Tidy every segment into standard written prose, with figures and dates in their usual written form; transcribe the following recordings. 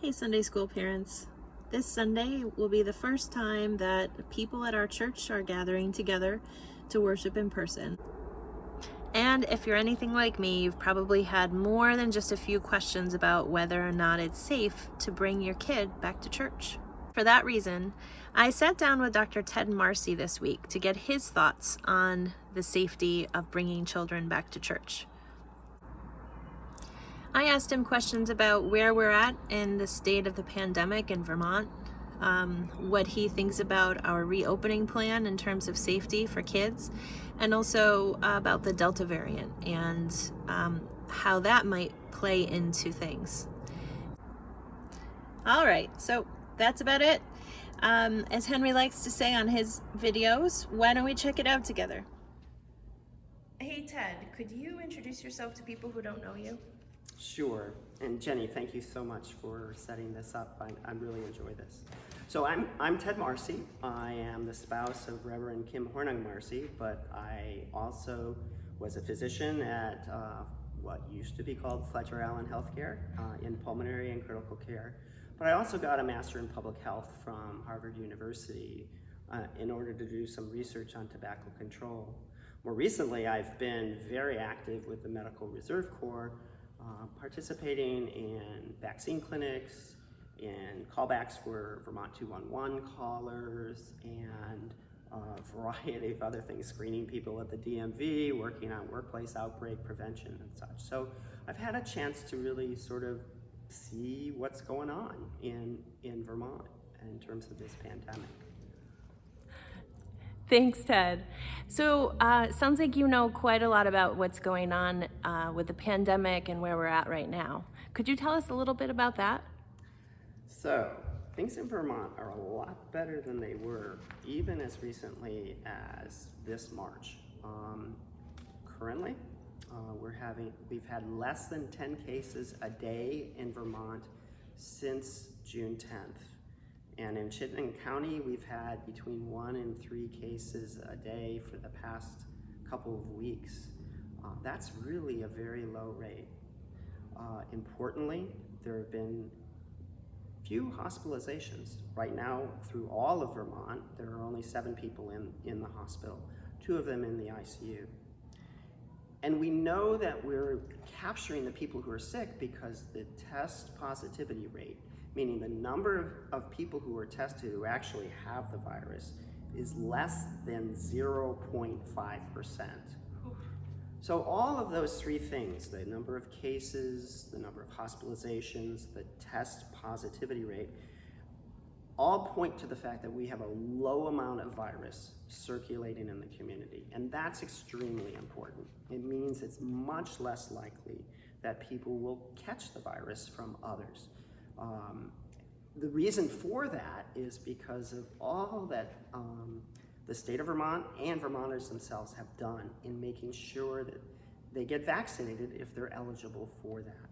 Hey Sunday school parents. This Sunday will be the first time that people at our church are gathering together to worship in person. And if you're anything like me, you've probably had more than just a few questions about whether or not it's safe to bring your kid back to church. For that reason, I sat down with Dr. Ed Marcy this week to get his thoughts on the safety of bringing children back to church. I asked him questions about where we're at in the state of the pandemic in Vermont, what he thinks about our reopening plan in terms of safety for kids, and also about the Delta variant and how that might play into things. All right, so that's about it. As Henry likes to say on his videos, why don't we check it out together? Hey Ted, could you introduce yourself to people who don't know you? Sure. And Jenny, thank you so much for setting this up. I really enjoy this. So I'm Ted Marcy. I am the spouse of Reverend Kim Hornung Marcy, but I also was a physician at what used to be called Fletcher Allen Healthcare in pulmonary and critical care. But I also got a master in public health from Harvard University in order to do some research on tobacco control. More recently, I've been very active with the Medical Reserve Corps, participating in vaccine clinics, in callbacks for Vermont 211 callers, and a variety of other things, screening people at the DMV, working on workplace outbreak prevention and such. So I've had a chance to really sort of see what's going on in Vermont in terms of this pandemic. Thanks, Ted. So sounds like you know quite a lot about what's going on with the pandemic and where we're at right now. Could you tell us a little bit about that? So things in Vermont are a lot better than they were even as recently as this March. Currently, we've had less than 10 cases a day in Vermont since June 10th. And in Chittenden County, we've had between 1 and 3 cases a day for the past couple of weeks. That's really a very low rate. Importantly, there have been few hospitalizations. Right now, through all of Vermont, there are only 7 people in the hospital, 2 of them in the ICU. And we know that we're capturing the people who are sick because the test positivity rate, meaning the number of people who are tested who actually have the virus, is less than 0.5%. So all of those 3 things, the number of cases, the number of hospitalizations, the test positivity rate, all point to the fact that we have a low amount of virus circulating in the community. And that's extremely important. It means it's much less likely that people will catch the virus from others. The reason for that is because of all that the state of Vermont and Vermonters themselves have done in making sure that they get vaccinated if they're eligible for that.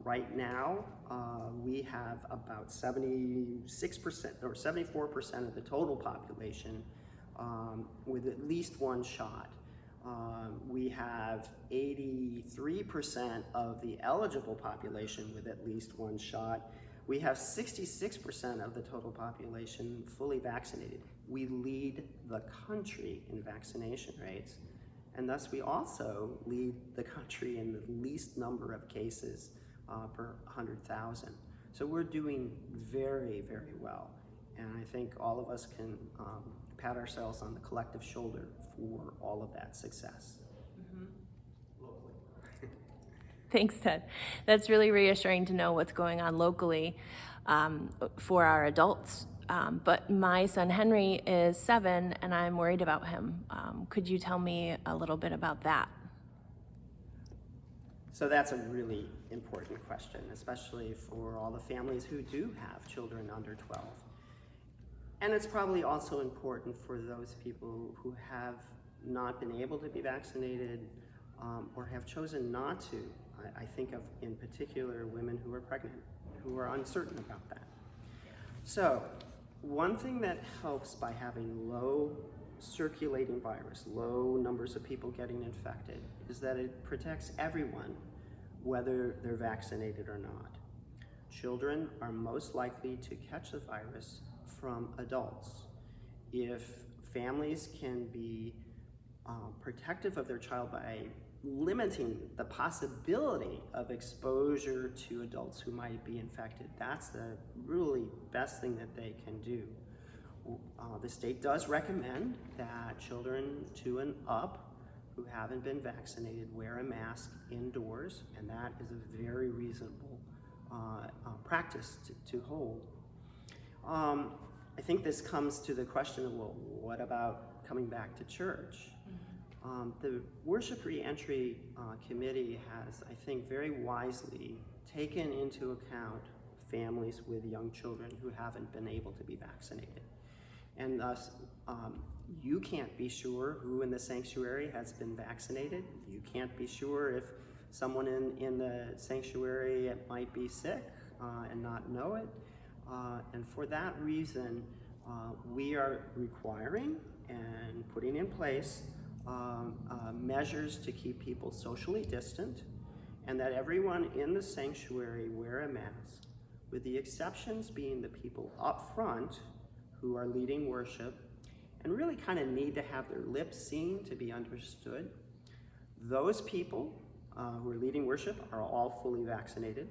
Right now, we have about 76% or 74% of the total population with at least 1 shot. We have 83% of the eligible population with at least 1 shot. We have 66% of the total population fully vaccinated. We lead the country in vaccination rates, and thus we also lead the country in the least number of cases per 100,000. So we're doing very, very well, and I think all of us can pat ourselves on the collective shoulder for all of that success. Thanks, Ted. That's really reassuring to know what's going on locally for our adults. But my son Henry is 7 and I'm worried about him. Could you tell me a little bit about that? So that's a really important question, especially for all the families who do have children under 12. And it's probably also important for those people who have not been able to be vaccinated or have chosen not to. I think of, in particular, women who are pregnant, who are uncertain about that. So, one thing that helps by having low circulating virus, low numbers of people getting infected, is that it protects everyone, whether they're vaccinated or not. children are most likely to catch the virus from adults. If families can be protective of their child by limiting the possibility of exposure to adults who might be infected, that's the really best thing that they can do. The state does recommend that children 2 and up who haven't been vaccinated wear a mask indoors, and that is a very reasonable practice to hold. I think this comes to the question of, well, what about coming back to church? The Worship Reentry Committee has, I think, very wisely taken into account families with young children who haven't been able to be vaccinated. And thus, you can't be sure who in the sanctuary has been vaccinated. You can't be sure if someone in the sanctuary might be sick and not know it. And for that reason, we are requiring and putting in place measures to keep people socially distant, and that everyone in the sanctuary wear a mask, with the exceptions being the people up front who are leading worship and really kind of need to have their lips seen to be understood. Those people who are leading worship are all fully vaccinated,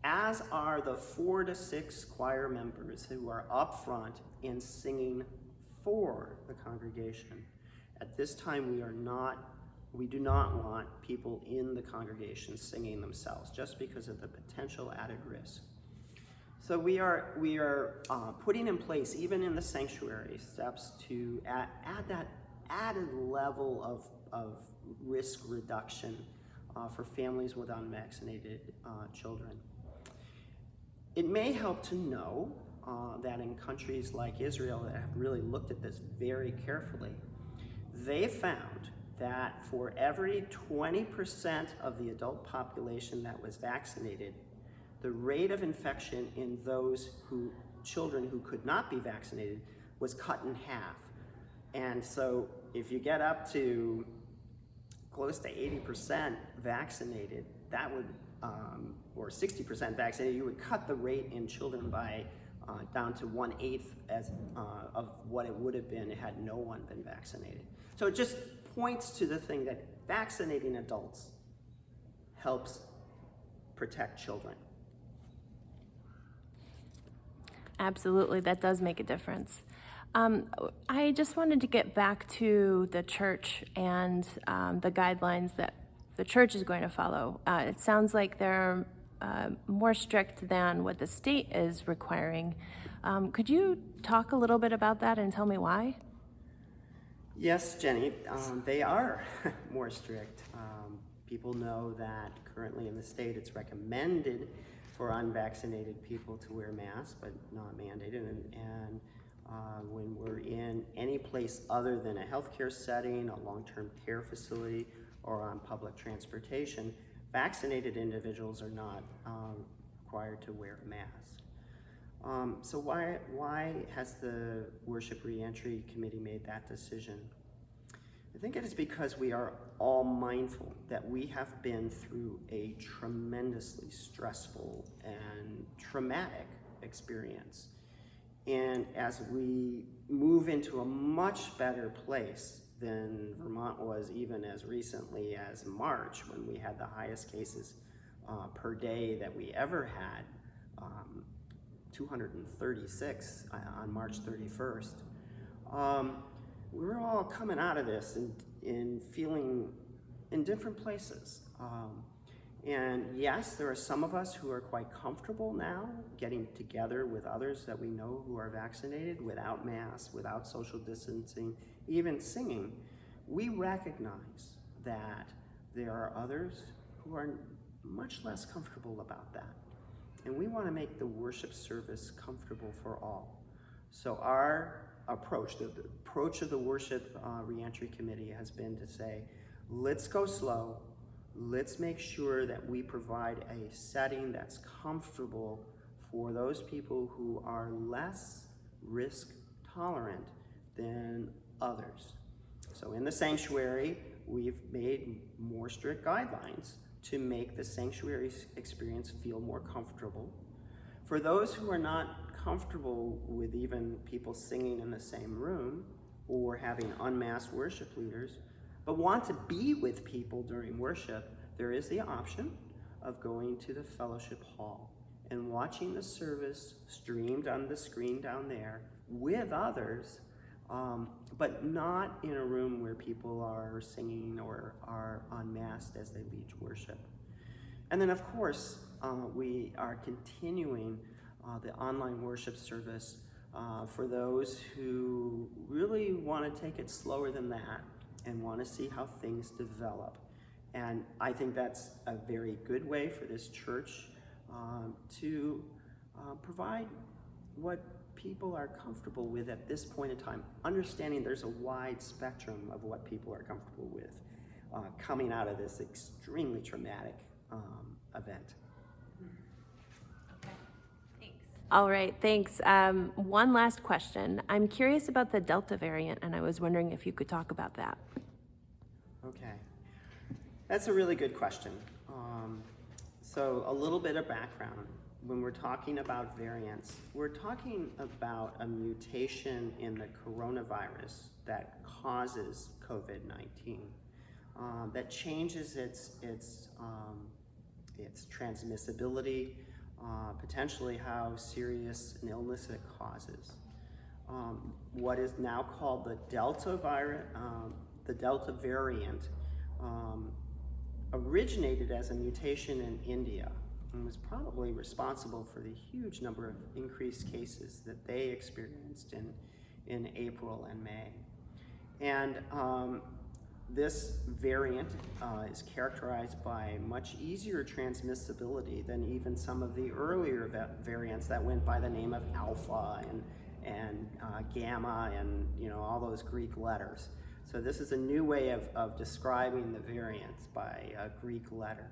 as are the 4 to 6 choir members who are up front in singing for the congregation. At this time, we do not want people in the congregation singing themselves, just because of the potential added risk. So we are putting in place, even in the sanctuary, steps to add that added level of risk reduction for families with unvaccinated children. It may help to know that in countries like Israel that have really looked at this very carefully, they found that for every 20% of the adult population that was vaccinated, the rate of infection in those children who could not be vaccinated was cut in half. And so if you get up to close to 80% vaccinated, that would, or 60% vaccinated, you would cut the rate in children by down to 1/8 of what it would have been had no one been vaccinated. So it just points to the thing that vaccinating adults helps protect children. Absolutely, that does make a difference. I just wanted to get back to the church and the guidelines that the church is going to follow. It sounds like they're more strict than what the state is requiring. Could you talk a little bit about that and tell me why? Yes, Jenny, they are more strict. People know that currently in the state it's recommended for unvaccinated people to wear masks, but not mandated. And when we're in any place other than a healthcare setting, a long-term care facility, or on public transportation, vaccinated individuals are not required to wear a mask. So why has the Worship Reentry Committee made that decision? I think it is because we are all mindful that we have been through a tremendously stressful and traumatic experience. And as we move into a much better place than Vermont was even as recently as March, when we had the highest cases per day that we ever had, 236 on March 31st. We're all coming out of this and feeling in different places. And yes, there are some of us who are quite comfortable now getting together with others that we know who are vaccinated without masks, without social distancing, even singing. We recognize that there are others who are much less comfortable about that. And we want to make the worship service comfortable for all. So our approach, the approach of the Worship Reentry Committee has been to say, let's go slow. Let's make sure that we provide a setting that's comfortable for those people who are less risk tolerant than others. So in the sanctuary, we've made more strict guidelines to make the sanctuary experience feel more comfortable. For those who are not comfortable with even people singing in the same room or having unmasked worship leaders, but want to be with people during worship, there is the option of going to the fellowship hall and watching the service streamed on the screen down there with others, but not in a room where people are singing or are unmasked as they lead worship. And then, of course, we are continuing the online worship service for those who really want to take it slower than that and want to see how things develop. And I think that's a very good way for this church to provide what people are comfortable with at this point in time, understanding there's a wide spectrum of what people are comfortable with coming out of this extremely traumatic event. All right, thanks. One last question. I'm curious about the Delta variant, and I was wondering if you could talk about that. Okay, that's a really good question. So a little bit of background. When we're talking about variants, we're talking about a mutation in the coronavirus that causes COVID-19, that changes its transmissibility, potentially how serious an illness it causes. What is now called the Delta variant originated as a mutation in India and was probably responsible for the huge number of increased cases that they experienced in April and May. And this variant is characterized by much easier transmissibility than even some of the earlier variants that went by the name of Alpha and Gamma and all those Greek letters. So this is a new way of describing the variants by a Greek letter.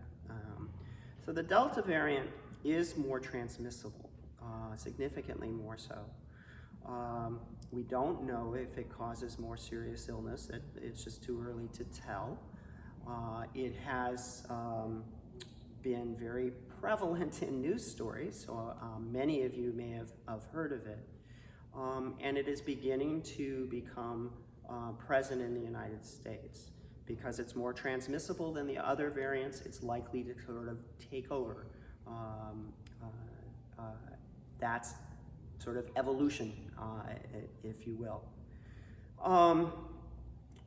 So the Delta variant is more transmissible, significantly more so. We don't know if it causes more serious illness. It's just too early to tell. It has been very prevalent in news stories, so many of you may have heard of it. And it is beginning to become present in the United States. Because it's more transmissible than the other variants, it's likely to sort of take over. That's sort of evolution, if you will.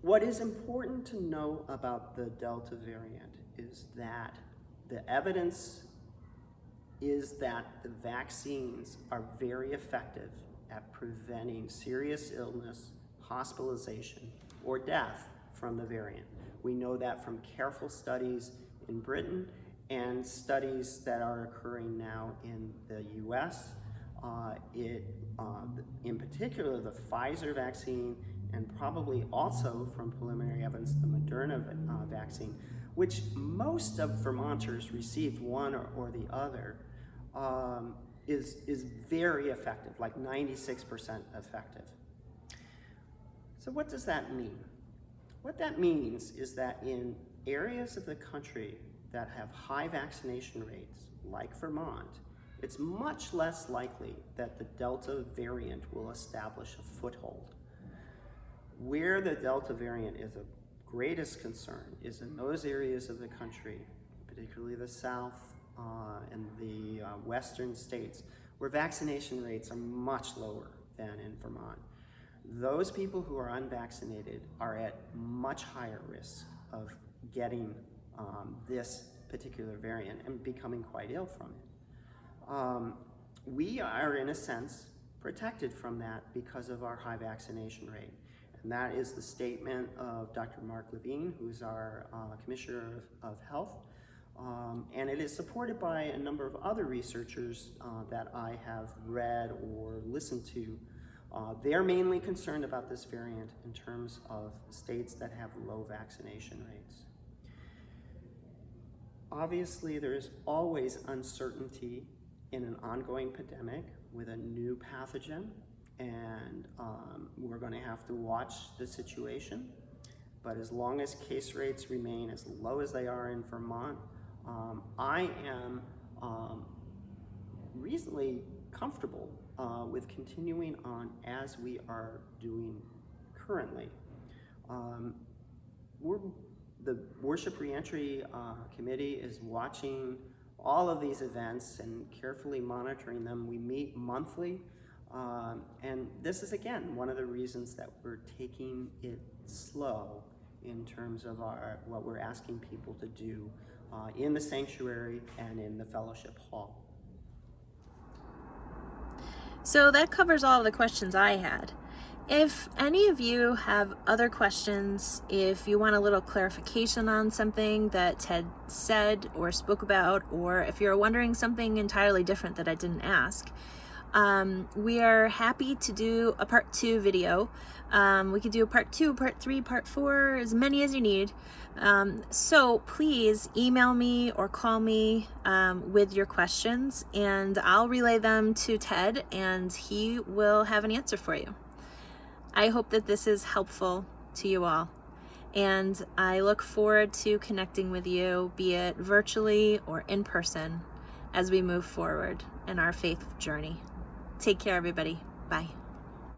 What is important to know about the Delta variant is that the evidence is that the vaccines are very effective at preventing serious illness, hospitalization, or death from the variant. We know that from careful studies in Britain and studies that are occurring now in the US. In particular, the Pfizer vaccine and probably also from preliminary evidence, the Moderna vaccine, which most of Vermonters received one or the other, is very effective, like 96% effective. So what does that mean? What that means is that in areas of the country that have high vaccination rates, like Vermont, it's much less likely that the Delta variant will establish a foothold. Where the Delta variant is of greatest concern is in those areas of the country, particularly the South and the western states, where vaccination rates are much lower than in Vermont. Those people who are unvaccinated are at much higher risk of getting this particular variant and becoming quite ill from it. We are, in a sense, protected from that because of our high vaccination rate. And that is the statement of Dr. Mark Levine, who's our Commissioner of Health. And it is supported by a number of other researchers that I have read or listened to. They're mainly concerned about this variant in terms of states that have low vaccination rates. Obviously, there is always uncertainty in an ongoing pandemic with a new pathogen, and we're going to have to watch the situation. But as long as case rates remain as low as they are in Vermont, I am really reasonably comfortable with continuing on as we are doing currently. The Worship Reentry Committee is watching all of these events and carefully monitoring them. We meet monthly, and this is again one of the reasons that we're taking it slow in terms of what we're asking people to do in the sanctuary and in the fellowship hall. So that covers all of the questions I had. If any of you have other questions, if you want a little clarification on something that Ted said or spoke about, or if you're wondering something entirely different that I didn't ask, we are happy to do a part 2 video. We could do a part 2, part 3, part 4, as many as you need. So please email me or call me with your questions, and I'll relay them to Ted, and he will have an answer for you. I hope that this is helpful to you all, and I look forward to connecting with you, be it virtually or in person, as we move forward in our faith journey. Take care, everybody. Bye.